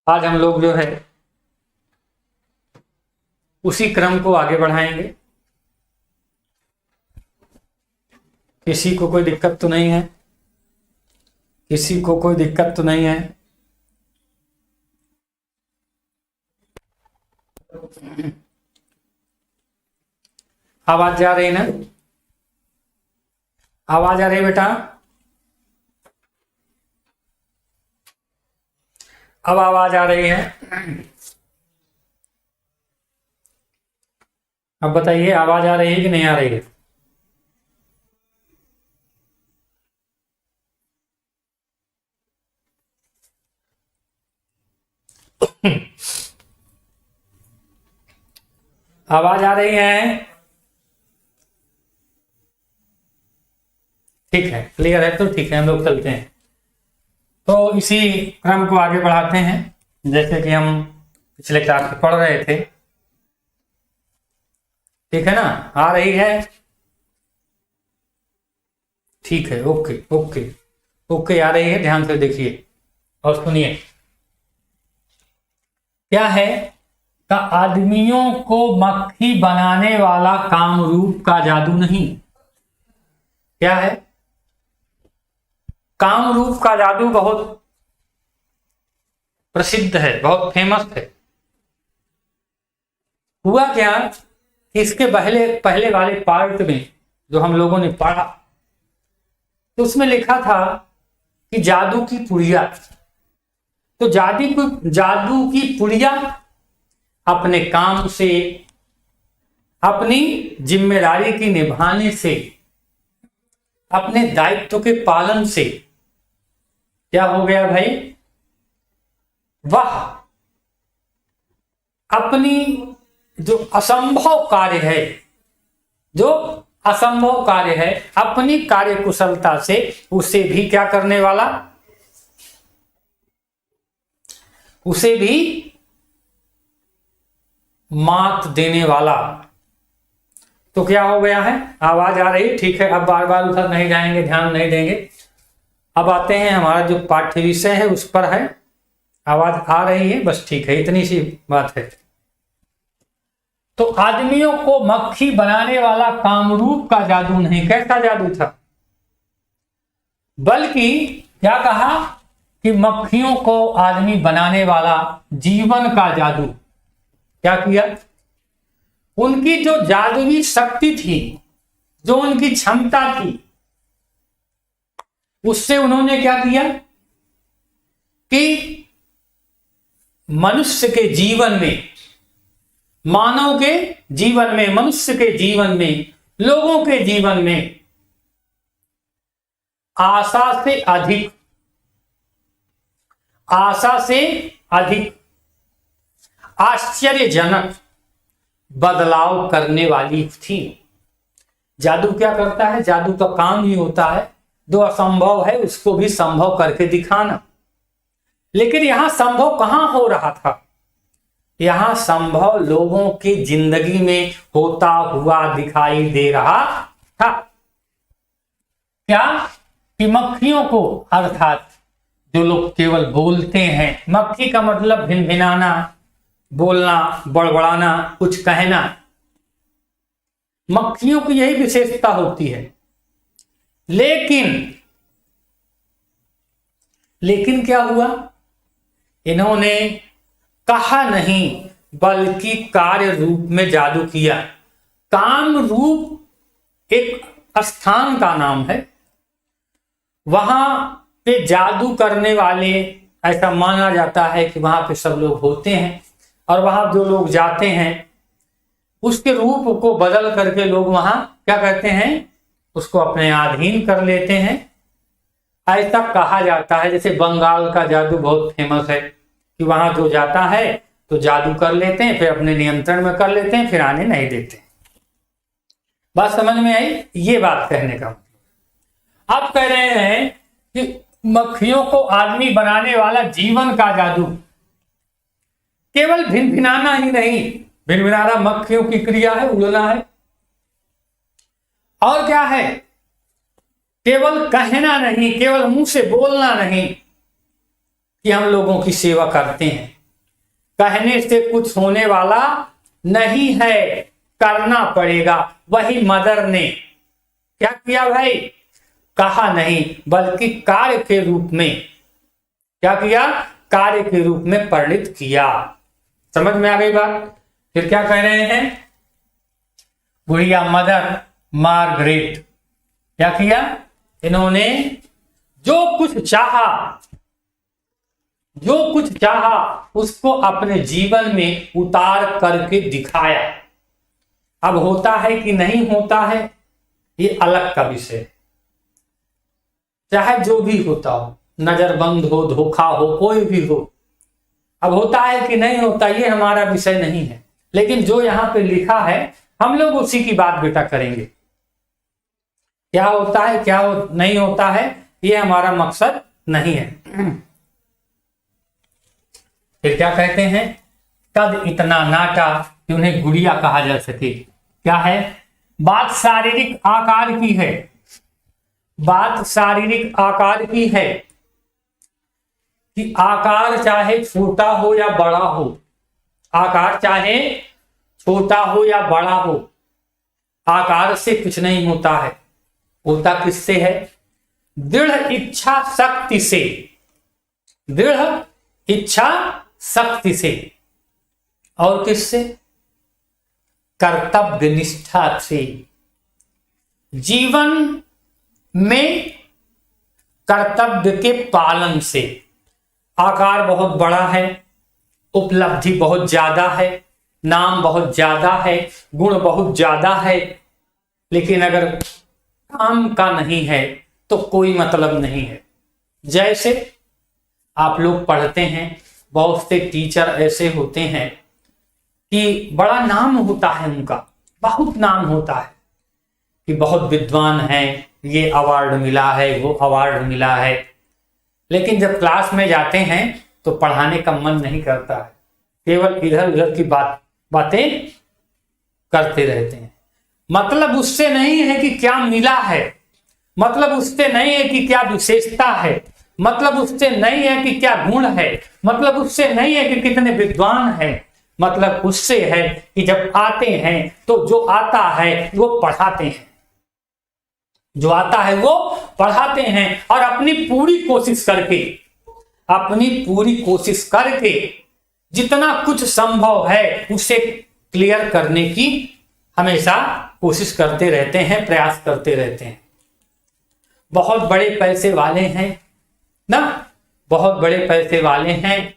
आज हम लोग जो है उसी क्रम को आगे बढ़ाएंगे। किसी को कोई दिक्कत तो नहीं है? किसी को कोई दिक्कत तो नहीं है? आवाज जा रही ना? आवाज आ रही बेटा? अब आवाज आ रही है? अब बताइए, आवाज आ रही है कि नहीं आ रही है? आवाज आ रही है? ठीक है, क्लियर है तो ठीक है, हम लोग चलते हैं। तो इसी क्रम को आगे बढ़ाते हैं जैसे कि हम पिछले क्लास में पढ़ रहे थे। ठीक है ना? आ रही है? ठीक है, ओके ओके ओके, आ रही है। ध्यान से देखिए और सुनिए। क्या है का आदमियों को मक्खी बनाने वाला कामरूप का जादू नहीं। क्या है? कामरूप का जादू बहुत प्रसिद्ध है, बहुत फेमस है। हुआ क्या, इसके पहले पहले वाले पार्ट में जो हम लोगों ने पढ़ा तो उसमें लिखा था कि जादू की पुड़िया। तो जादू की पुड़िया अपने काम से, अपनी जिम्मेदारी की निभाने से, अपने दायित्व के पालन से क्या हो गया भाई, वह अपनी जो असंभव कार्य है, जो असंभव कार्य है, अपनी कार्य कुशलता से उसे भी क्या करने वाला, उसे भी मात देने वाला। तो क्या हो गया है? आवाज आ रही? ठीक है, अब बार बार उधर नहीं जाएंगे, ध्यान नहीं देंगे। अब आते हैं, हमारा जो पाठ्य विषय है उस पर है। आवाज आ रही है? बस ठीक है, इतनी सी बात है। तो आदमियों को मक्खी बनाने वाला कामरूप का जादू नहीं। कैसा जादू था? बल्कि क्या कहा कि मक्खियों को आदमी बनाने वाला जीवन का जादू। क्या किया? उनकी जो जादुई शक्ति थी, जो उनकी क्षमता थी, उससे उन्होंने क्या किया कि मनुष्य के जीवन में, मानव के जीवन में, मनुष्य के जीवन में, लोगों के जीवन में आशा से अधिक, आशा से अधिक आश्चर्यजनक बदलाव करने वाली थी। जादू क्या करता है? जादू का काम ही होता है जो असंभव है उसको भी संभव करके दिखाना। लेकिन यहां संभव कहां हो रहा था? यहां संभव लोगों की जिंदगी में होता हुआ दिखाई दे रहा था। क्या कि मक्खियों को, अर्थात जो लोग केवल बोलते हैं, मक्खी का मतलब भिनभिनाना, बोलना, बड़बड़ाना, कुछ कहना, मक्खियों की यही विशेषता होती है। लेकिन क्या हुआ? इन्होंने कहा नहीं बल्कि कार्य रूप में जादू किया। काम रूप एक स्थान का नाम है, वहां पे जादू करने वाले, ऐसा माना जाता है कि वहां पे सब लोग होते हैं और वहां जो लोग जाते हैं उसके रूप को बदल करके लोग वहां क्या कहते हैं, उसको अपने अधीन कर लेते हैं। ऐसा कहा जाता है। जैसे बंगाल का जादू बहुत फेमस है कि वहां जो जाता है तो जादू कर लेते हैं, फिर अपने नियंत्रण में कर लेते हैं, फिर आने नहीं देते। बात समझ में आई? ये बात कहने का मतलब। आप कह रहे हैं कि मक्खियों को आदमी बनाने वाला जीवन का जादू, केवल भिनभिनाना ही नहीं, भिनभिनाना मक्खियों की क्रिया है, उड़ना है। और क्या है? केवल कहना नहीं, केवल मुंह से बोलना नहीं कि हम लोगों की सेवा करते हैं, कहने से कुछ होने वाला नहीं है, करना पड़ेगा। वही मदर ने क्या किया भाई, कहा नहीं बल्कि कार्य के रूप में क्या किया, कार्य के रूप में परिणित किया। समझ में आ गई बात। फिर क्या कह रहे हैं, बुढ़िया मदर मार्गरेट क्या किया, इन्होंने जो कुछ चाहा उसको अपने जीवन में उतार करके दिखाया। अब होता है कि नहीं होता है ये अलग का विषय, चाहे जो भी होता हो, नजरबंद हो, धोखा हो, कोई भी हो। अब होता है कि नहीं होता ये हमारा विषय नहीं है, लेकिन जो यहां पे लिखा है हम लोग उसी की बात बेटा करेंगे। क्या होता है क्या नहीं होता है ये हमारा मकसद नहीं है। फिर क्या कहते हैं, कद इतना नाटा कि उन्हें गुड़िया कहा जा सके। क्या है, बात शारीरिक आकार की है, बात शारीरिक आकार की है कि आकार चाहे छोटा हो या बड़ा हो, आकार चाहे छोटा हो या बड़ा हो, आकार से कुछ नहीं होता है, होता किससे है, दृढ़ इच्छा शक्ति से, दृढ़ इच्छा शक्ति से, और किससे, कर्तव्य निष्ठा से। जीवन में कर्तव्य के पालन से। आकार बहुत बड़ा है, उपलब्धि बहुत ज्यादा है, नाम बहुत ज्यादा है, गुण बहुत ज्यादा है, लेकिन अगर काम का नहीं है तो कोई मतलब नहीं है। जैसे आप लोग पढ़ते हैं, बहुत से टीचर ऐसे होते हैं कि बड़ा नाम होता है उनका, बहुत नाम होता है कि बहुत विद्वान है, ये अवार्ड मिला है, वो अवार्ड मिला है, लेकिन जब क्लास में जाते हैं तो पढ़ाने का मन नहीं करता है, केवल इधर उधर की बातें करते रहते हैं। मतलब उससे नहीं है कि क्या मिला है, मतलब उससे नहीं है कि क्या विशेषता है, मतलब उससे नहीं है कि क्या गुण है, मतलब उससे नहीं है कि कितने विद्वान है, मतलब उससे है कि जब आते हैं तो जो आता है वो पढ़ाते हैं, जो आता है वो पढ़ाते हैं, और अपनी पूरी कोशिश करके जितना कुछ संभव है उसे क्लियर करने की हमेशा कोशिश करते रहते हैं, प्रयास करते रहते हैं। बहुत बड़े पैसे वाले हैं ना, बहुत बड़े पैसे वाले हैं,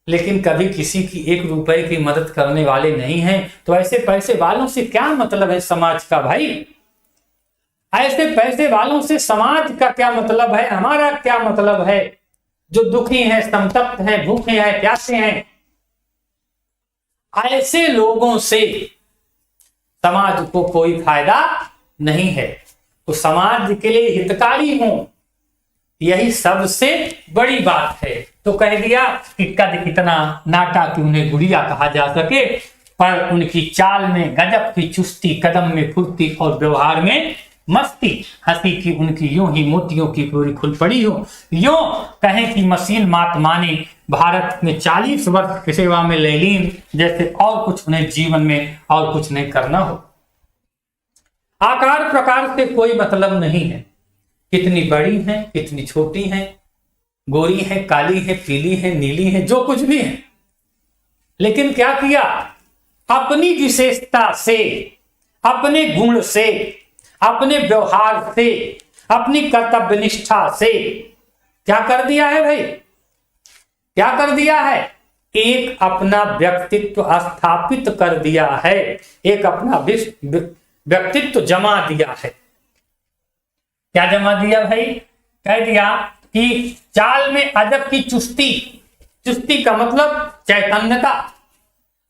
लेकिन कभी किसी की 1 रुपए की मदद करने वाले नहीं हैं। तो ऐसे पैसे वालों से क्या मतलब है समाज का भाई, ऐसे पैसे वालों से समाज का क्या मतलब है, हमारा क्या मतलब है, जो दुखी हैं, संतप्त हैं, भूखे हैं, प्यासे हैं, ऐसे लोगों से समाज को कोई फायदा नहीं है। तो समाज के लिए हितकारी हो, यही सबसे बड़ी बात है। तो कह दिया कि कद इतना नाटा कि उन्हें गुड़िया कहा जा सके, पर उनकी चाल में गजब की चुस्ती, कदम में फुर्ती और व्यवहार में मस्ती, हंसी की उनकी यूं ही मोतियों की पूरी खुल पड़ी हो। यूं कहें कि मशीन मात माने भारत में 40 वर्ष की सेवा में लेलीन, जैसे और कुछ उन्हें जीवन में और कुछ नहीं करना हो। आकार प्रकार से कोई मतलब नहीं है, कितनी बड़ी है, कितनी छोटी है, गोरी है, काली है, पीली है, नीली है, जो कुछ भी है, लेकिन क्या किया, अपनी विशेषता से, अपने गुण से, अपने व्यवहार से, अपनी कर्तव्य निष्ठा से क्या कर दिया है भाई, क्या कर दिया है, एक अपना व्यक्तित्व स्थापित कर दिया है, एक अपना व्यक्तित्व जमा दिया है। क्या जमा दिया भाई, कह दिया कि चाल में अजब की चुस्ती, चुस्ती का मतलब चैतन्यता,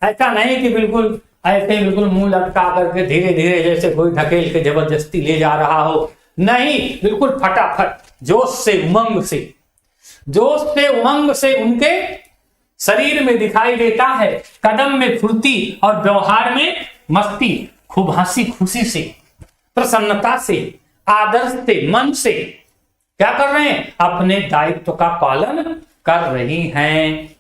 ऐसा नहीं कि बिल्कुल ऐसे बिल्कुल मुंह लटका करके धीरे धीरे जैसे कोई ढकेल के जबरदस्ती ले जा रहा हो, नहीं, बिल्कुल फटाफट, जोश से उमंग से, जोश से उमंग से उनके शरीर में दिखाई देता है, कदम में फुर्ती और व्यवहार में मस्ती, खूब हंसी खुशी से, प्रसन्नता से, आदर्श से, मन से क्या कर रहे हैं, अपने दायित्व का पालन कर रही हैं।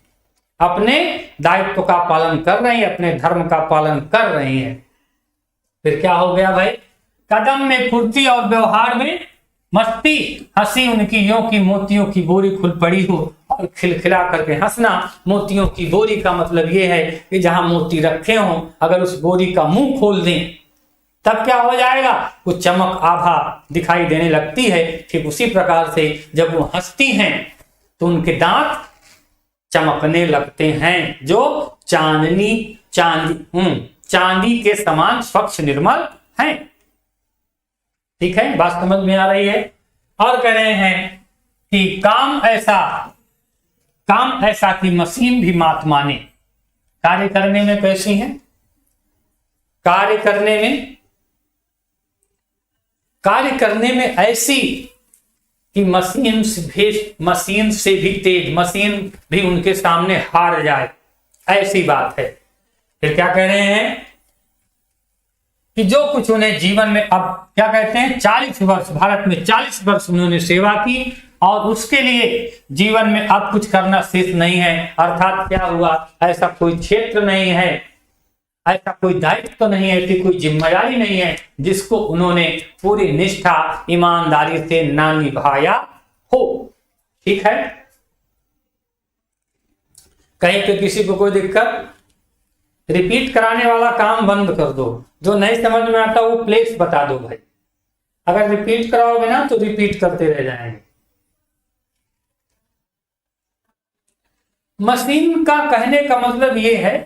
अपने दायित्व का पालन कर रहे हैं, अपने धर्म का पालन कर रहे हैं। फिर क्या हो गया भाई, कदम में फुर्ती और व्यवहार में मस्ती, हंसी उनकी यों की मोतियों की बोरी खुल पड़ी हो। और खिलखिला करके हंसना, मोतियों की बोरी का मतलब यह है कि जहां मोती रखे हों, अगर उस बोरी का मुंह खोल दें तब क्या हो जाएगा, कुछ चमक आभा दिखाई देने लगती है। ठीक उसी प्रकार से जब वो हंसती हैं तो उनके दांत चमकने लगते हैं, जो चांदी के समान स्वच्छ निर्मल हैं। ठीक है, बात समझ में आ रही है। और कह रहे हैं कि काम ऐसा कि मशीन भी मात माने। कार्य करने में कैसी है, कार्य करने में ऐसी कि मशीन से भी तेज, मशीन भी उनके सामने हार जाए, ऐसी बात है। फिर क्या कह रहे हैं कि जो कुछ उन्हें जीवन में, अब क्या कहते हैं, 40 वर्ष, भारत में 40 वर्ष उन्होंने सेवा की और उसके लिए जीवन में अब कुछ करना शेष नहीं है। अर्थात क्या हुआ, ऐसा कोई क्षेत्र नहीं है, ऐसा कोई दायित्व तो नहीं है, ऐसी कोई जिम्मेदारी नहीं है जिसको उन्होंने पूरी निष्ठा ईमानदारी से ना निभाया हो। ठीक है, कहीं पे किसी को कोई दिक्कत, रिपीट कराने वाला काम बंद कर दो। जो नहीं समझ में आता वो प्लेस बता दो भाई। अगर रिपीट कराओगे ना तो रिपीट करते रह जाएंगे। मशीन का कहने का मतलब ये है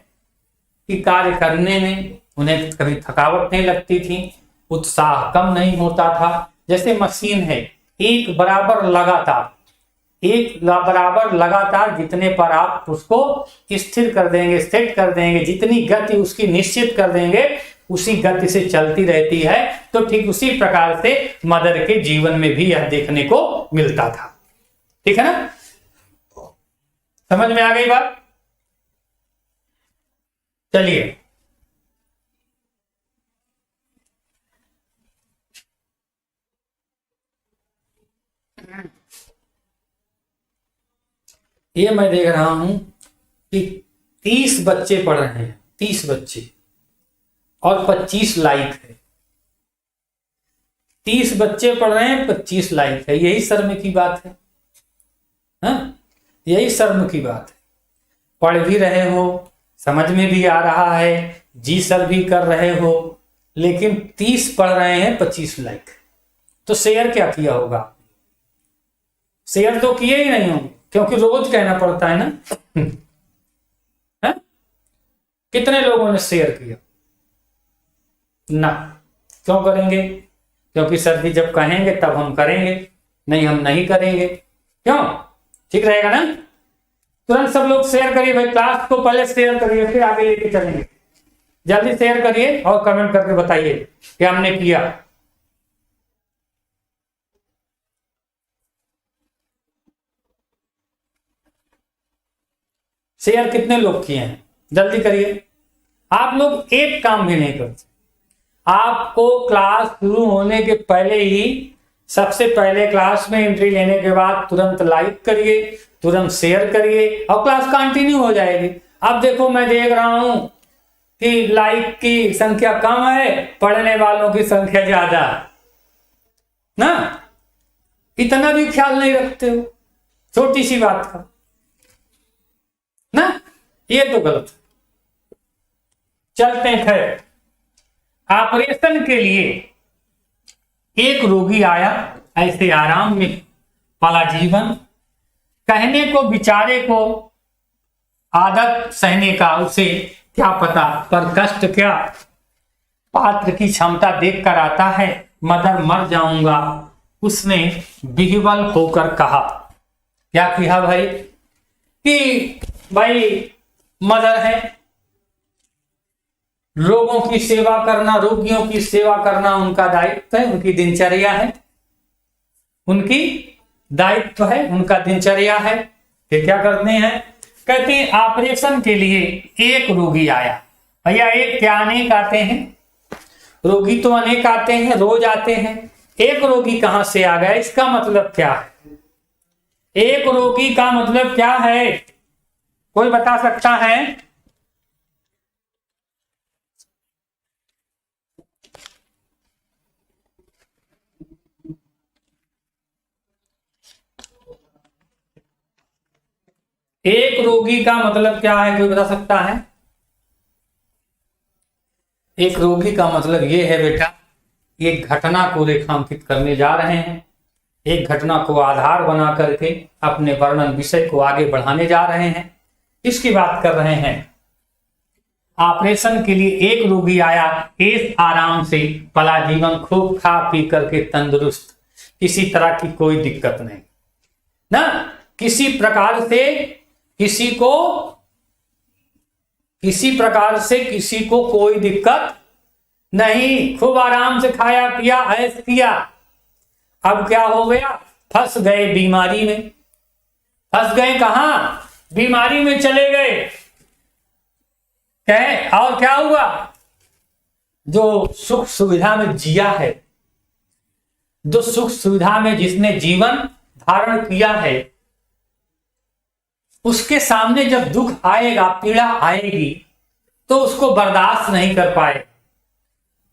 कि कार्य करने में उन्हें कभी थकावट नहीं लगती थी, उत्साह कम नहीं होता था। जैसे मशीन है, एक बराबर लगातार जितने पर आप उसको स्थिर कर देंगे, सेट कर देंगे, जितनी गति उसकी निश्चित कर देंगे उसी गति से चलती रहती है। तो ठीक उसी प्रकार से मदर के जीवन में भी यह देखने को मिलता था। ठीक है ना, समझ में आ गई बात। चलिए ये मैं देख रहा हूं कि 30 बच्चे पढ़ रहे हैं, 30 बच्चे और 25 लाइक है। 30 बच्चे पढ़ रहे हैं, 25 लाइक है। यही शर्म की बात है, हाँ? यही शर्म की बात है। पढ़ भी रहे हो, समझ में भी आ रहा है, जी सर भी कर रहे हो, लेकिन 30 पढ़ रहे हैं, 25 लाइक। तो शेयर क्या किया होगा? शेयर तो किए ही नहीं होंगे, क्योंकि रोज कहना पड़ता है ना। है? कितने लोगों ने शेयर किया ना? क्यों करेंगे? क्योंकि सर जी जब कहेंगे तब हम करेंगे, नहीं हम नहीं करेंगे। क्यों? ठीक रहेगा ना? तुरंत सब लोग शेयर करिए भाई, क्लास को पहले शेयर करिए, फिर आगे लेके चलेंगे। जल्दी शेयर करिए और कमेंट करके बताइए कि हमने किया। शेयर कितने लोग किए हैं? जल्दी करिए। आप लोग एक काम भी नहीं करते। आपको क्लास शुरू होने के पहले ही, सबसे पहले क्लास में एंट्री लेने के बाद तुरंत लाइक करिए, तुरंत शेयर करिए और क्लास कंटिन्यू हो जाएगी। अब देखो मैं देख रहा हूं कि लाइक की संख्या कम है, पढ़ने वालों की संख्या ज्यादा ना। इतना भी ख्याल नहीं रखते हो छोटी सी बात का ना, ये तो गलत। चलते हैं। खैर, ऑपरेशन के लिए एक रोगी आया, ऐसे आराम में पला जीवन, कहने को बिचारे को आदत सहने का उसे क्या पता, पर कष्ट क्या पात्र की क्षमता देखकर आता है। मदर मर जाऊंगा, उसने विह्वल होकर कहा। क्या किया भाई कि भाई मदर है, लोगों की सेवा करना, रोगियों की सेवा करना उनका दायित्व है, उनकी दिनचर्या है, उनकी दायित्व है, उनका दिनचर्या है। फिर क्या करते हैं? कहते हैं ऑपरेशन के लिए एक रोगी आया। भैया एक क्या अनेक आते हैं? रोगी तो अनेक आते हैं, रोज आते हैं। एक रोगी कहां से आ गया? इसका मतलब क्या है? एक रोगी का मतलब क्या है? कोई बता सकता है? एक रोगी का मतलब क्या है, कोई बता सकता है? एक रोगी का मतलब ये है बेटा, एक घटना को रेखांकित करने जा रहे हैं, एक घटना को आधार बना करके अपने वर्णन विषय को आगे बढ़ाने जा रहे हैं, इसकी बात कर रहे हैं। ऑपरेशन के लिए एक रोगी आया, ऐश आराम से पला जीवन, खूब खा पी करके तंदुरुस्त, किसी तरह की कोई दिक्कत नहीं ना, किसी प्रकार से किसी को कोई दिक्कत नहीं, खूब आराम से खाया पिया ऐश किया। अब क्या हो गया? फंस गए बीमारी में। फंस गए कहां? बीमारी में चले गए। कहें और क्या हुआ? जो सुख सुविधा में जिया है, जो सुख सुविधा में जिसने जीवन धारण किया है, उसके सामने जब दुख आएगा, पीड़ा आएगी, तो उसको बर्दाश्त नहीं कर पाए।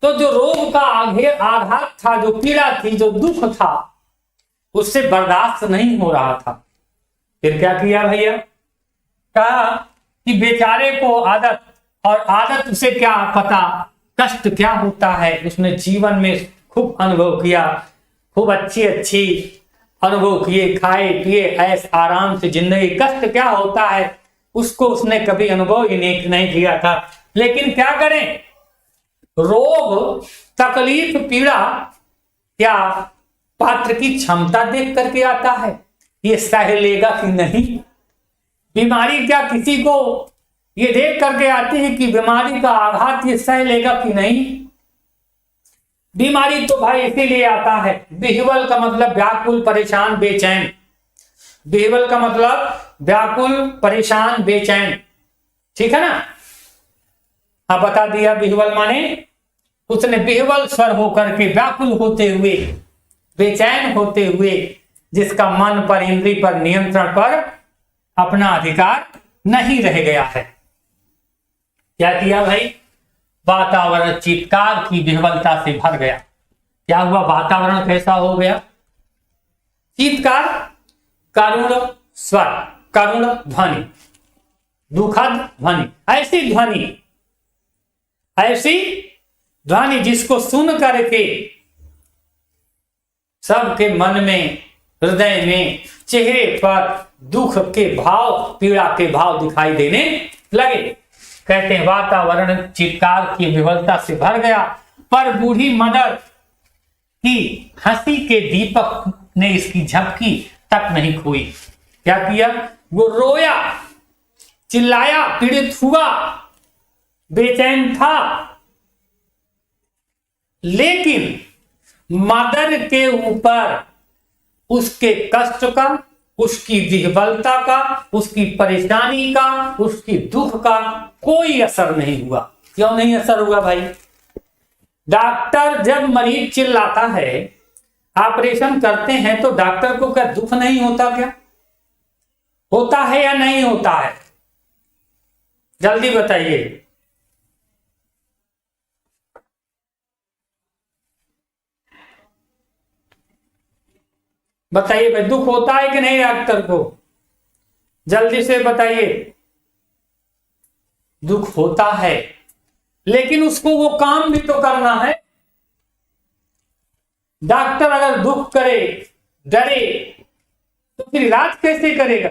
तो जो रोग का आघात था, जो पीड़ा थी, जो दुख था, उससे बर्दाश्त नहीं हो रहा था। फिर क्या किया भैया? कहा कि बेचारे को आदत, और आदत उसे क्या पता कष्ट क्या होता है। उसने जीवन में खूब अनुभव किया, खूब अच्छी अनुभव किए, खाए पिए ऐश आराम से जिंदगी, कष्ट क्या होता है उसको उसने कभी अनुभव ही नहीं किया था। लेकिन क्या करें, रोग तकलीफ पीड़ा क्या पात्र की क्षमता देख करके आता है? ये सह लेगा कि नहीं? बीमारी क्या किसी को ये देख करके आती है कि बीमारी का आघात ये सह लेगा कि नहीं? बीमारी तो भाई इसीलिए आता है, बिहवल का मतलब व्याकुल परेशान बेचैन, बिहवल का मतलब व्याकुल परेशान बेचैन, ठीक है ना? हाँ बता दिया, बिहवल माने उसने बिहवल स्वर होकर के, व्याकुल होते हुए, बेचैन होते हुए, जिसका मन पर, इंद्री पर, नियंत्रण पर अपना अधिकार नहीं रह गया है। क्या किया भाई? वातावरण चीत्कार की विह्वलता से भर गया। क्या हुआ? वातावरण कैसा हो गया? चीत्कार, करुण स्वर, करुण ध्वनि, दुखद ध्वनि, ऐसी ध्वनि जिसको सुन करके सबके मन में, हृदय में, चेहरे पर दुख के भाव, पीड़ा के भाव दिखाई देने लगे। कहते हैं वातावरण चित्कार की विह्वलता से भर गया, पर बूढ़ी मदर की हंसी के दीपक ने इसकी झपकी तक नहीं खोई। क्या किया? वो रोया, चिल्लाया, पीड़ित हुआ, बेचैन था, लेकिन मदर के ऊपर उसके कष्ट का, उसकी विह्वलता का, उसकी परेशानी का, उसकी दुख का कोई असर नहीं हुआ। क्यों नहीं असर हुआ भाई? डॉक्टर जब मरीज चिल्लाता है, ऑपरेशन करते हैं, तो डॉक्टर को क्या दुख नहीं होता? क्या होता है या नहीं होता है? जल्दी बताइए। बताइए भाई, दुख होता है कि नहीं डॉक्टर को? जल्दी से बताइए। दुख होता है, लेकिन उसको वो काम भी तो करना है। डॉक्टर अगर दुख करे, डरे, तो फिर इलाज कैसे करेगा?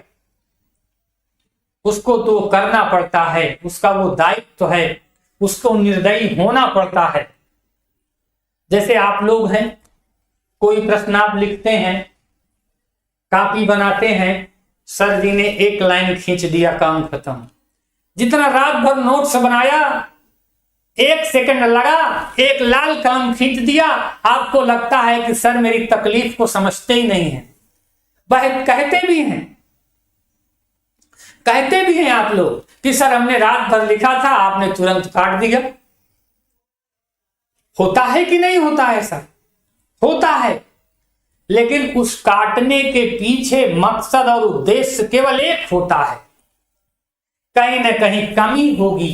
उसको तो करना पड़ता है, उसका वो दायित्व है, उसको निर्दयी होना पड़ता है। जैसे आप लोग हैं, कोई प्रश्न आप लिखते हैं, कॉपी बनाते हैं, सर जी ने एक लाइन खींच दिया, काम खत्म। जितना रात भर नोट्स बनाया, 1 सेकंड लगा, एक लाल कलम खींच दिया, आपको लगता है कि सर मेरी तकलीफ को समझते ही नहीं है। कहते भी हैं आप लोग कि सर हमने रात भर लिखा था, आपने तुरंत काट दिया। होता है कि नहीं होता है सर? होता है, लेकिन उस काटने के पीछे मकसद और उद्देश्य केवल एक होता है। कहीं ना कहीं कमी होगी,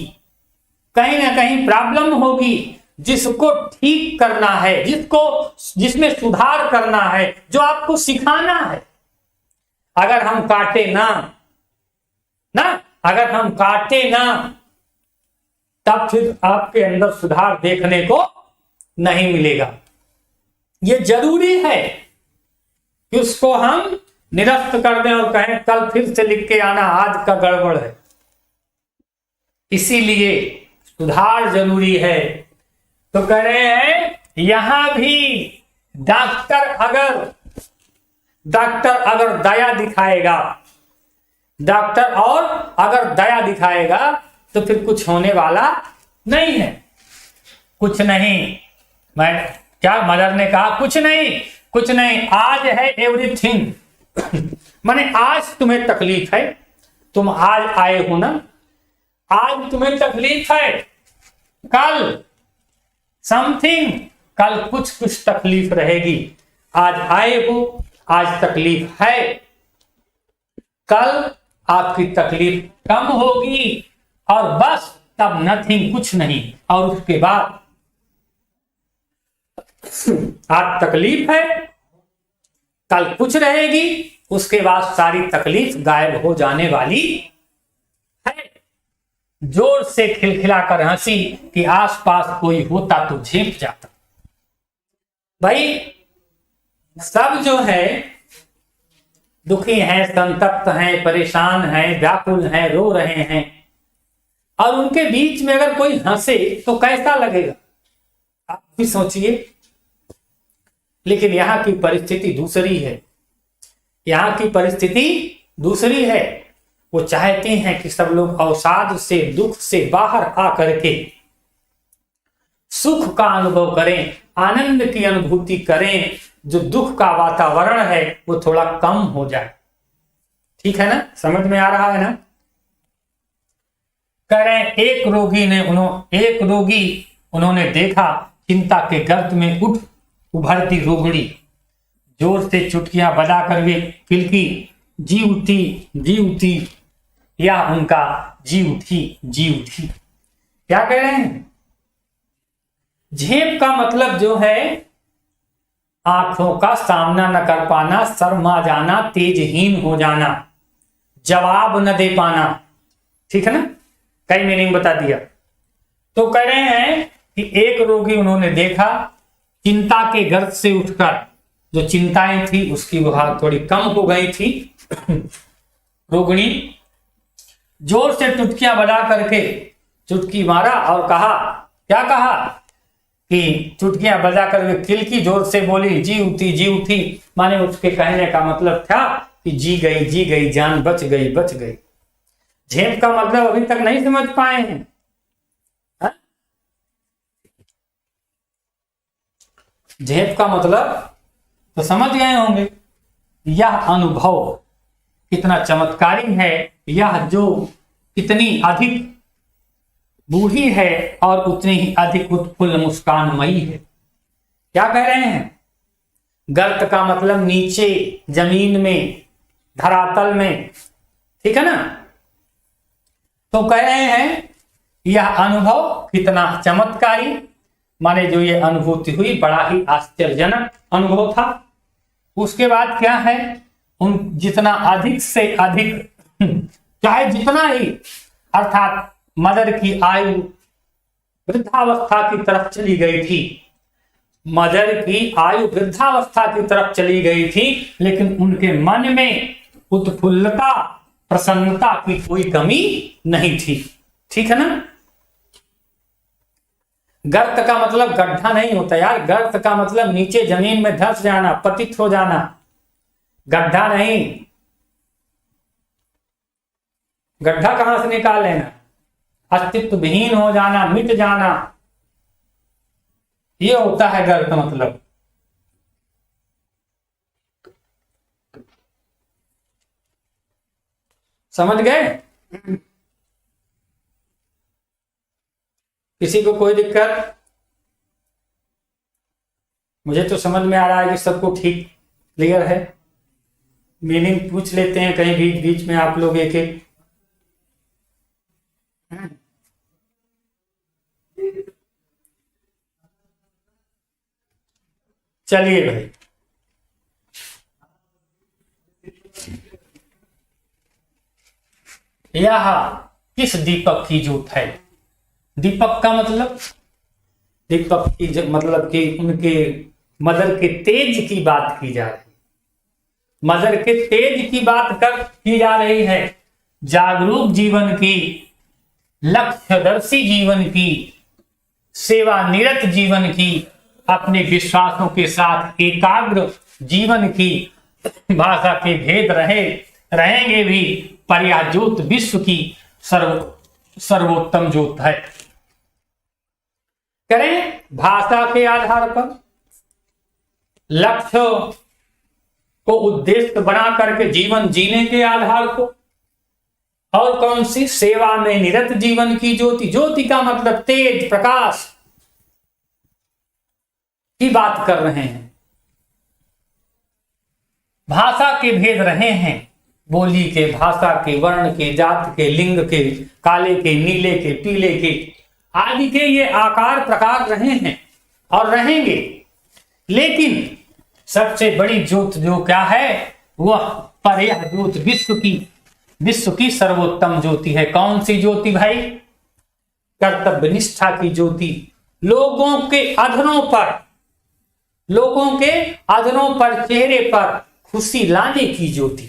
कहीं ना कहीं प्रॉब्लम होगी, जिसको ठीक करना है, जिसमें सुधार करना है, जो आपको सिखाना है। अगर हम काटे ना, अगर हम काटे ना, तब फिर आपके अंदर सुधार देखने को नहीं मिलेगा। ये जरूरी है कि उसको हम निरस्त कर दें और कहें कल फिर से लिख के आना, आज का गड़बड़ है। इसीलिए सुधार जरूरी है। तो कह रहे हैं यहां भी डॉक्टर अगर दया दिखाएगा, डॉक्टर और अगर दया दिखाएगा तो फिर कुछ होने वाला नहीं है। कुछ नहीं, मैं क्या मदर ने कहा, कुछ नहीं, आज है एवरीथिंग। माने आज तुम्हें तकलीफ है, तुम आज आए हो ना, आज तुम्हें तकलीफ है, कल समथिंग, कल कुछ तकलीफ रहेगी। आज आए हो, आज तकलीफ है, कल आपकी तकलीफ कम होगी और बस तब नथिंग, कुछ नहीं। और उसके बाद आज तकलीफ है, कल कुछ रहेगी, उसके बाद सारी तकलीफ गायब हो जाने वाली है। जोर से खिलखिलाकर हंसी कि आसपास कोई होता तो झेप जाता। भाई सब जो है दुखी हैं, संतप्त हैं, परेशान हैं, व्याकुल हैं, रो रहे हैं, और उनके बीच में अगर कोई हंसे तो कैसा लगेगा, आप भी सोचिए। लेकिन यहां की परिस्थिति दूसरी है, यहां की परिस्थिति दूसरी है। वो चाहते हैं कि सब लोग अवसाद से, दुख से बाहर आकर के सुख का अनुभव करें, आनंद की अनुभूति करें, जो दुख का वातावरण है वो थोड़ा कम हो जाए। ठीक है ना, समझ में आ रहा है ना। कह रहे हैं एक रोगी उन्होंने देखा चिंता के गर्त में उभरती रोगड़ी, जोर से चुटकियां बजाकर वे किलकी, जी उठी, या उनका जी उठी। क्या कह रहे हैं? झेप का मतलब जो है आंखों का सामना न कर पाना, शर्मा जाना, तेजहीन हो जाना, जवाब न दे पाना। ठीक है ना, कई मीनिंग बता दिया। तो कह रहे हैं कि एक रोगी उन्होंने देखा चिंता के गर्त से उठकर, जो चिंताएं थी उसकी वह थोड़ी कम हो गई थी। रोगिणी जोर से चुटकियां बजा करके चुटकी मारा और कहा, क्या कहा कि चुटकियां बजा कर किलकी, जोर से बोली जी उठी। माने उसके कहने का मतलब था कि जी गई, जान बच गई। झेप का मतलब अभी तक नहीं समझ पाए हैं। झेप का मतलब तो समझ गए होंगे। यह अनुभव कितना चमत्कारी है, यह जो इतनी अधिक बूढ़ी है और उतनी ही अधिक उत्फुल्ल मुस्कानमयी है। क्या कह रहे हैं? गर्त का मतलब नीचे, जमीन में, धरातल में। ठीक है ना। तो कह रहे हैं यह अनुभव कितना चमत्कारी, माने जो ये अनुभूति हुई बड़ा ही आश्चर्यजनक अनुभव था। उसके बाद क्या है, उन जितना अधिक से अधिक चाहे जितना ही, अर्थात मदर की आयु वृद्धावस्था की तरफ चली गई थी, मदर की आयु वृद्धावस्था की तरफ चली गई थी, लेकिन उनके मन में उत्फुल्लता, प्रसन्नता की कोई कमी नहीं थी। ठीक है ना। गर्त का मतलब गड्ढा नहीं होता यार, गर्त का मतलब नीचे जमीन में धंस जाना, पतित हो जाना, गड्ढा नहीं। गड्ढा कहां से निकाल लेना, अस्तित्व विहीन हो जाना, मिट जाना, ये होता है गर्त मतलब। समझ गए? किसी को कोई दिक्कत? मुझे तो समझ में आ रहा है कि सबको ठीक क्लियर है। मीनिंग पूछ लेते हैं कहीं बीच बीच में आप लोग एक एक। चलिए भाई, यह किस दीपक की ज्योत है? दीपक का मतलब, दीपक की मतलब कि उनके मदर के तेज की बात की जा रही, मदर के तेज की बात की जा रही है। जागरूक जीवन की, लक्ष्यदर्शी जीवन की, सेवा निरत जीवन की, अपने विश्वासों के साथ एकाग्र जीवन की, भाषा के भेद रहेंगे भी, पर यह ज्योत विश्व की सर्वोत्तम ज्योत है। करें भाषा के आधार पर, लक्ष्य को उद्देश्य बना करके जीवन जीने के आधार को, और कौन सी? सेवा में निरत जीवन की ज्योति। ज्योति का मतलब तेज, प्रकाश की बात कर रहे हैं। भाषा के भेद रहे हैं, बोली के, भाषा के, वर्ण के, जात के, लिंग के, काले के, नीले के, पीले के आदि के ये आकार प्रकार रहे हैं और रहेंगे। लेकिन सबसे बड़ी ज्योत जो क्या है, वह पर यह ज्योत विश्व की सर्वोत्तम ज्योति है। कौन सी ज्योति भाई? कर्तव्य निष्ठा की ज्योति। लोगों के अधरों पर, चेहरे पर खुशी लाने की ज्योति,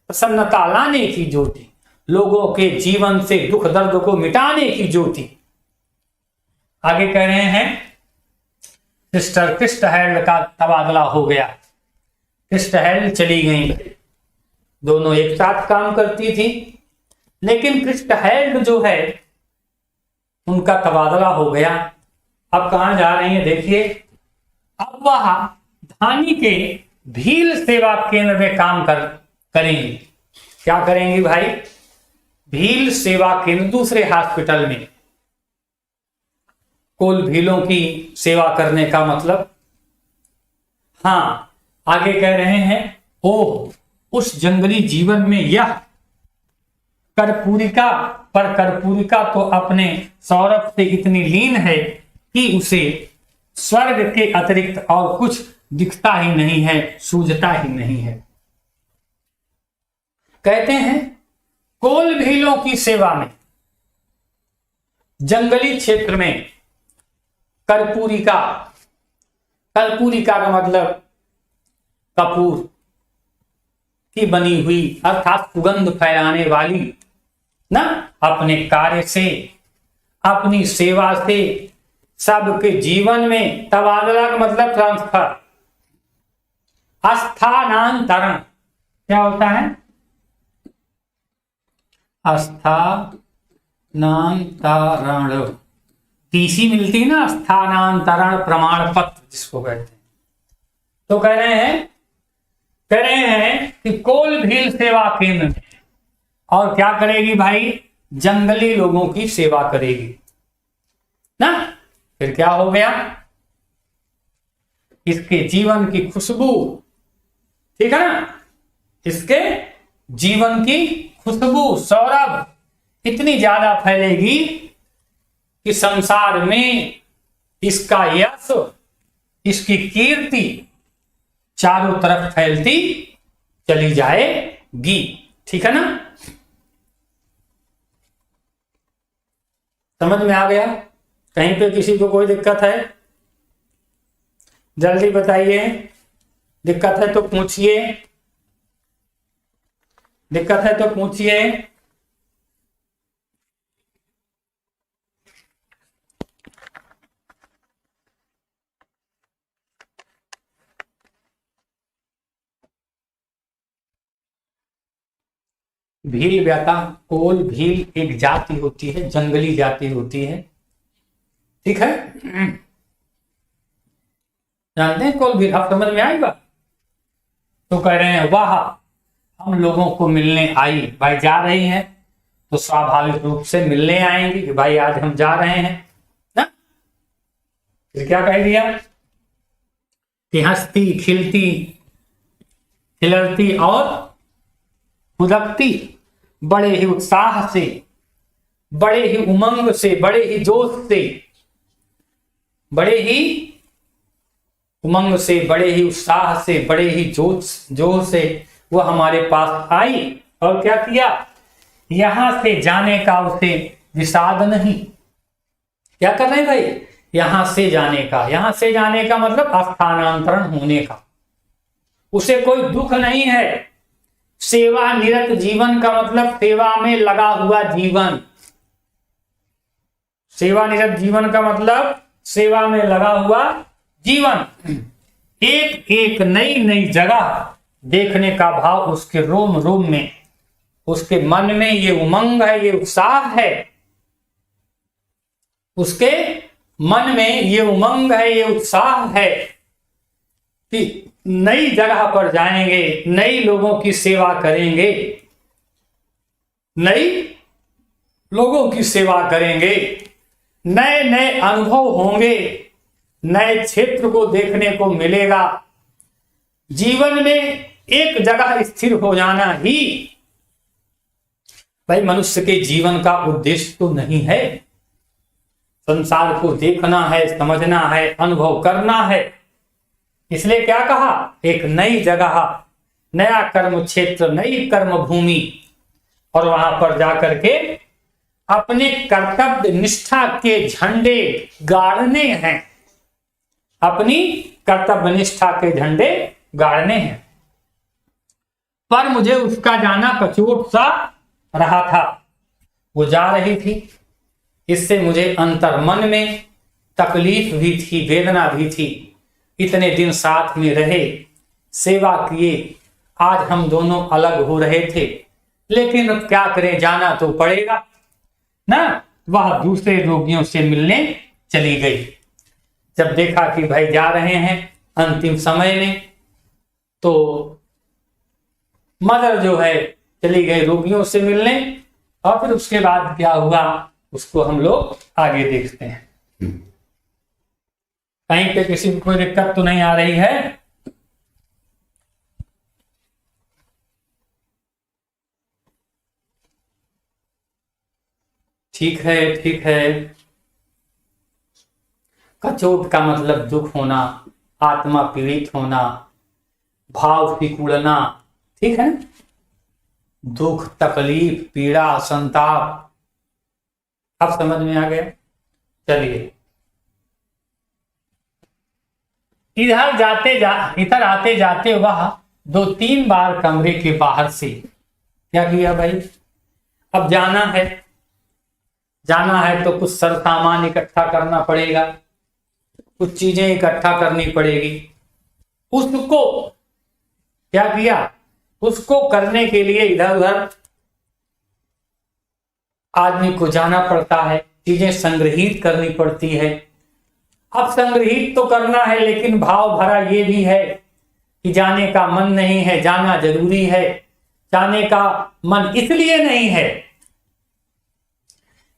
प्रसन्नता लाने की ज्योति, लोगों के जीवन से दुख दर्द को मिटाने की ज्योति। आगे कह रहे हैं, सिस्टर क्रिस्टहेल्ड का तबादला हो गया। क्रिस्टहेल्ड चली गई, दोनों एक साथ काम करती थी, लेकिन क्रिस्टहेल्ड जो है उनका तबादला हो गया। अब कहां जा रही है देखिए, अब वह धानी के भील सेवा केंद्र में काम करेंगी। क्या करेंगी भाई? भील सेवा केंद्र, दूसरे हॉस्पिटल में। कुल भीलों की सेवा करने का मतलब, हाँ आगे कह रहे हैं, ओह उस जंगली जीवन में यह कर्पूरिका तो अपने सौरभ से इतनी लीन है कि उसे स्वर्ग के अतिरिक्त और कुछ दिखता ही नहीं है, सूझता ही नहीं है। कहते हैं कोल भीलों की सेवा में, जंगली क्षेत्र में कर्पूरिका का मतलब कपूर की बनी हुई, अर्थात सुगंध फैलाने वाली ना, अपने कार्य से, अपनी सेवा से सबके जीवन में, तबादला का मतलब ट्रांसफर, स्थानांतरण। क्या होता है? स्थानांतरण। टीसी मिलती है ना, स्थानांतरण प्रमाण पत्र जिसको कहते हैं। तो कह रहे हैं कि कोल भील सेवा केंद्र में, और क्या करेगी भाई? जंगली लोगों की सेवा करेगी ना। फिर क्या हो गया? इसके जीवन की खुशबू, ठीक है ना, इसके जीवन की खुशबू, सौरभ इतनी ज्यादा फैलेगी कि संसार में इसका यश, इसकी कीर्ति चारों तरफ फैलती चली जाएगी। ठीक है ना? समझ में आ गया? कहीं पे किसी को कोई दिक्कत है? जल्दी बताइए, दिक्कत है तो पूछिए, दिक्कत है तो पूछिए। भील व्याता, कोल भील एक जाति होती है, जंगली जाति होती है। ठीक है, जानते हैं कोल भील? आप समझ में आएगा? तो कह रहे हैं वाह, हम लोगों को मिलने आई। भाई जा रही हैं तो स्वाभाविक रूप से मिलने आएंगे कि भाई आज हम जा रहे हैं ना। फिर क्या कह दिया कि हंसती, खिलती, खिलती और खुदकती, बड़े ही उत्साह से बड़े ही उमंग से, बड़े ही जोश से, बड़े ही उमंग से, बड़े ही उत्साह से, बड़े ही जोश से वो हमारे पास आई और क्या किया, यहां से जाने का उसे विषाद नहीं। क्या कर रहे हैं भाई, यहां से जाने का, यहां से जाने का मतलब स्थानांतरण होने का, उसे कोई दुख नहीं है। सेवा निरत जीवन का मतलब सेवा में लगा हुआ जीवन, सेवा निरत जीवन का मतलब सेवा में लगा हुआ जीवन। एक एक नई नई जगह देखने का भाव उसके रोम रोम में, उसके मन में ये उमंग है, ये उत्साह है, उसके मन में ये उमंग है, ये उत्साह है कि नई जगह पर जाएंगे, नई लोगों की सेवा करेंगे, नई लोगों की सेवा करेंगे, नए नए अनुभव होंगे, नए क्षेत्र को देखने को मिलेगा। जीवन में एक जगह स्थिर हो जाना ही भाई मनुष्य के जीवन का उद्देश्य तो नहीं है। संसार को देखना है, समझना है, अनुभव करना है। इसलिए क्या कहा, एक नई जगह, नया कर्म क्षेत्र, नई कर्म भूमि, और वहां पर जाकर के अपने कर्तव्य निष्ठा के झंडे गाड़ने हैं, अपनी कर्तव्य निष्ठा के झंडे गाड़ने हैं। पर मुझे उसका जाना कचोट सा रहा था, वो जा रही थी, इससे मुझे अंतर्मन में तकलीफ भी थी, वेदना भी थी। इतने दिन साथ में रहे, सेवा किए, आज हम दोनों अलग हो रहे थे, लेकिन अब क्या करें, जाना तो पड़ेगा ना। वह दूसरे रोगियों से मिलने चली गई। जब देखा कि भाई जा रहे हैं अंतिम समय में, तो मदर जो है चली गई रोगियों से मिलने, और फिर उसके बाद क्या हुआ उसको हम लोग आगे देखते हैं। कहीं पे किसी को कोई दिक्कत तो नहीं आ रही है? ठीक है, ठीक है। कचोट का मतलब दुख होना, आत्मा पीड़ित होना, भाव सिकुड़ना, ठीक है। दुख, तकलीफ, पीड़ा, संताप, अब समझ में आ गया। चलिए, इधर आते जाते वह 2-3 बार कमरे के बाहर से क्या किया भाई, अब जाना है तो कुछ सर सामान इकट्ठा करना पड़ेगा, कुछ चीजें इकट्ठा करनी पड़ेगी। उसको क्या किया, उसको करने के लिए इधर उधर आदमी को जाना पड़ता है, चीजें संग्रहित करनी पड़ती है। अब संग्रहित तो करना है, लेकिन भाव भरा ये भी है कि जाने का मन नहीं है, जाना जरूरी है। जाने का मन इसलिए नहीं है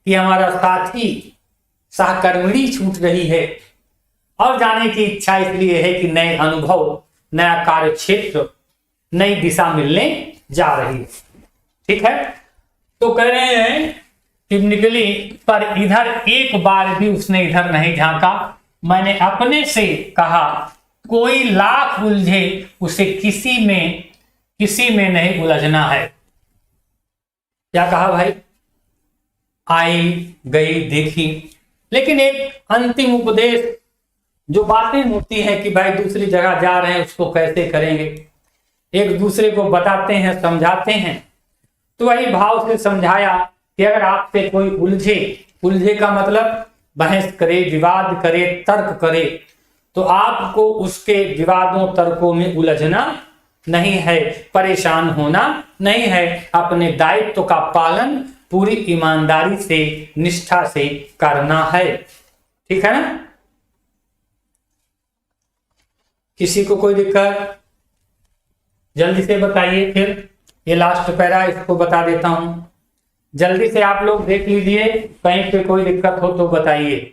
कि हमारा साथी सहकर्मिणी छूट रही है, और जाने की इच्छा इसलिए है कि नए अनुभव, नया कार्य क्षेत्र, नई दिशा मिलने जा रही है। ठीक है, तो कह रहे हैं कि निकली, पर इधर एक बार भी उसने इधर नहीं झांका। मैंने अपने से कहा, कोई लाख उलझे उसे किसी में नहीं उलझना है। क्या कहा भाई, आई गई देखी, लेकिन एक अंतिम उपदेश, जो बातें होती हैं कि भाई दूसरी जगह जा रहे हैं उसको कैसे करेंगे, एक दूसरे को बताते हैं, समझाते हैं। तो वही भाव से समझाया कि अगर आपसे कोई उलझे का मतलब बहस करे, विवाद करे, तर्क करे, तो आपको उसके विवादों तर्कों में उलझना नहीं है, परेशान होना नहीं है। अपने दायित्व का पालन पूरी ईमानदारी से, निष्ठा से करना है। ठीक है ना? किसी को कोई दिक्कत जल्दी से बताइए, फिर ये लास्ट पैरा इसको बता देता हूं। जल्दी से आप लोग देख लीजिए, कहीं पे कोई दिक्कत हो तो बताइए।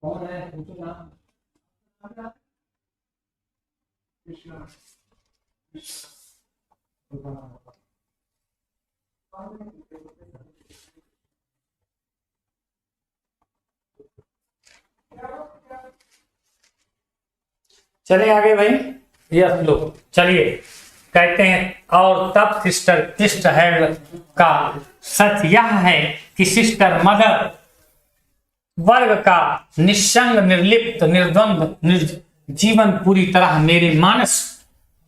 कौन है पूछो ना। चले आगे भाई, यस लोग चलिए। कहते हैं और तब सिस्टर क्रिस्टहेल का सच यह है कि सिस्टर मदर वर्ग का निस्संग निर्लिप्त निर्द्वंद जीवन पूरी तरह मेरे मानस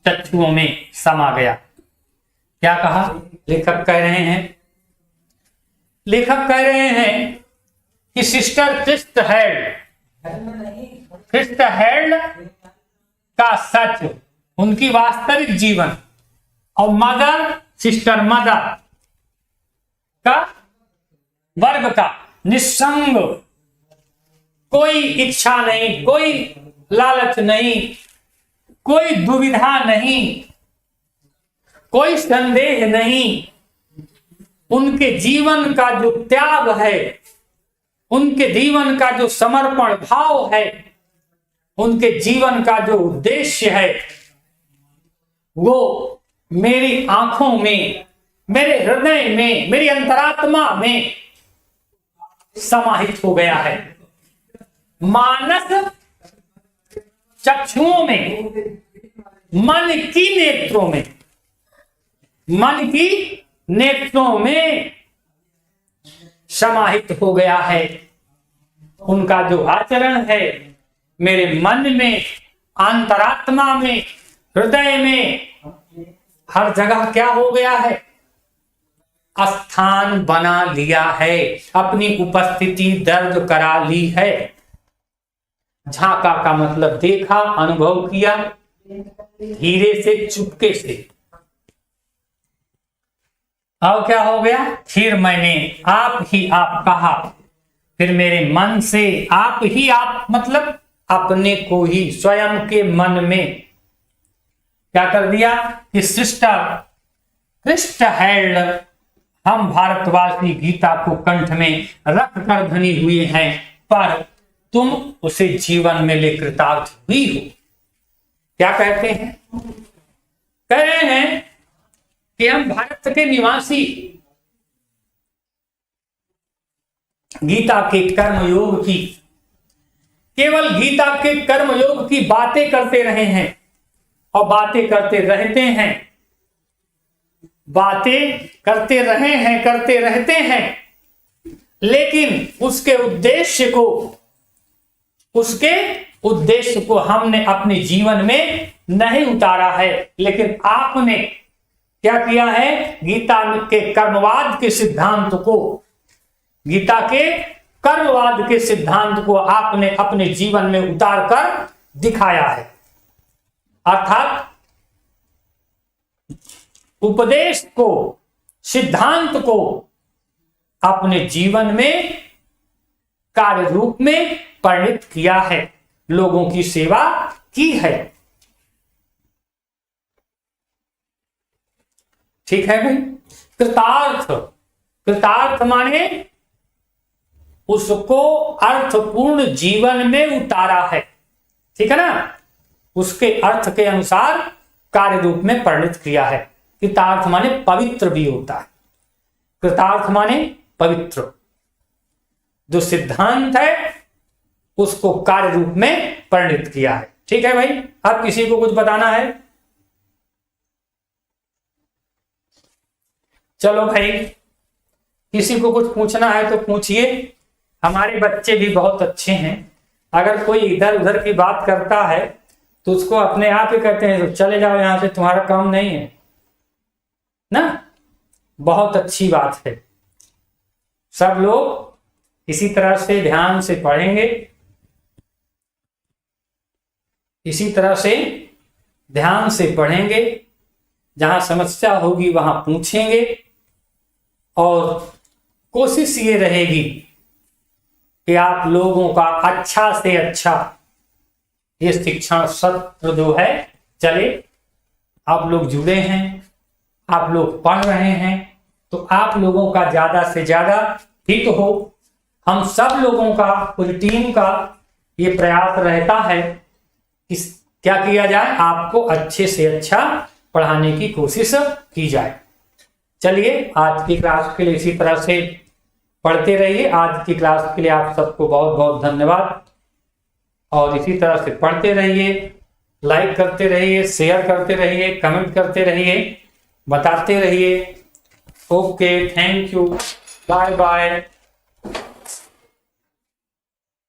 चक्षुओं में समा गया। क्या कहा लेखक कह रहे हैं? लेखक कह रहे हैं कि सिस्टर क्रिस्टहेल का सच, उनकी वास्तविक जीवन, और मदर सिस्टर मदर का वर्ग का निस्संग, कोई इच्छा नहीं, कोई लालच नहीं, कोई दुविधा नहीं, कोई संदेह नहीं, उनके जीवन का जो त्याग है, उनके जीवन का जो समर्पण भाव है, उनके जीवन का जो उद्देश्य है, वो मेरी आंखों में, मेरे हृदय में, मेरी अंतरात्मा में समाहित हो गया है। मानस चक्षुओं में, मन की नेत्रों में, मन की नेत्रों में समाहित हो गया है। उनका जो आचरण है मेरे मन में, अंतरात्मा में, हृदय में, हर जगह क्या हो गया है? स्थान बना लिया है, अपनी उपस्थिति दर्ज करा ली है। झांका का मतलब देखा, अनुभव किया, धीरे से, चुपके से। अब क्या हो गया? फिर मैंने आप ही आप कहा, फिर मेरे मन से आप ही आप मतलब अपने को ही, स्वयं के मन में क्या कर दिया कि सिस्टर क्रिस्टहेल, हम भारतवासी गीता को कंठ में रख कर धनी हुए हैं, पर तुम उसे जीवन में ले कृतार्थ हुई हो। क्या कहते हैं? कह रहे हैं कि हम भारत के निवासी गीता के कर्मयोग की, केवल गीता के कर्मयोग की बातें करते रहे हैं और बातें करते रहते हैं, बातें करते रहे हैं, करते रहते हैं, लेकिन उसके उद्देश्य को हमने अपने जीवन में नहीं उतारा है। लेकिन आपने क्या किया है? गीता के कर्मवाद के सिद्धांत को, गीता के कर्मवाद के सिद्धांत को आपने अपने जीवन में उतार कर दिखाया है। अर्थात उपदेश को, सिद्धांत को अपने जीवन में कार्य रूप में परिणत किया है, लोगों की सेवा की है। ठीक है भाई? कृतार्थ माने उसको अर्थपूर्ण जीवन में उतारा है। ठीक है ना? उसके अर्थ के अनुसार कार्य रूप में परिणत किया है। कृतार्थ माने पवित्र भी होता है। कृतार्थ माने पवित्र। जो सिद्धांत है उसको कार्य रूप में परिणत किया है। ठीक है भाई? अब किसी को कुछ बताना है? चलो भाई, किसी को कुछ पूछना है तो पूछिए। हमारे बच्चे भी बहुत अच्छे हैं। अगर कोई इधर उधर की बात करता है तो उसको अपने आप ही कहते हैं तो चले जाओ यहां से, तुम्हारा काम नहीं है ना। बहुत अच्छी बात है। सब लोग इसी तरह से ध्यान से पढ़ेंगे, इसी तरह से ध्यान से पढ़ेंगे, जहां समस्या होगी वहां पूछेंगे, और कोशिश ये रहेगी कि आप लोगों का अच्छा से अच्छा ये शिक्षण सत्र जो है चले। आप लोग जुड़े हैं, आप लोग पढ़ रहे हैं, तो आप लोगों का ज्यादा से ज्यादा हित हो। हम सब लोगों का, पूरी टीम का ये प्रयास रहता है कि क्या किया जाए, आपको अच्छे से अच्छा पढ़ाने की कोशिश की जाए। चलिए आज की क्लास के लिए इसी तरह से पढ़ते रहिए। आज की क्लास के लिए आप सबको बहुत बहुत धन्यवाद, और इसी तरह से पढ़ते रहिए, लाइक करते रहिए, शेयर करते रहिए, कमेंट करते रहिए, बताते रहिए। Okay, thank you, bye bye.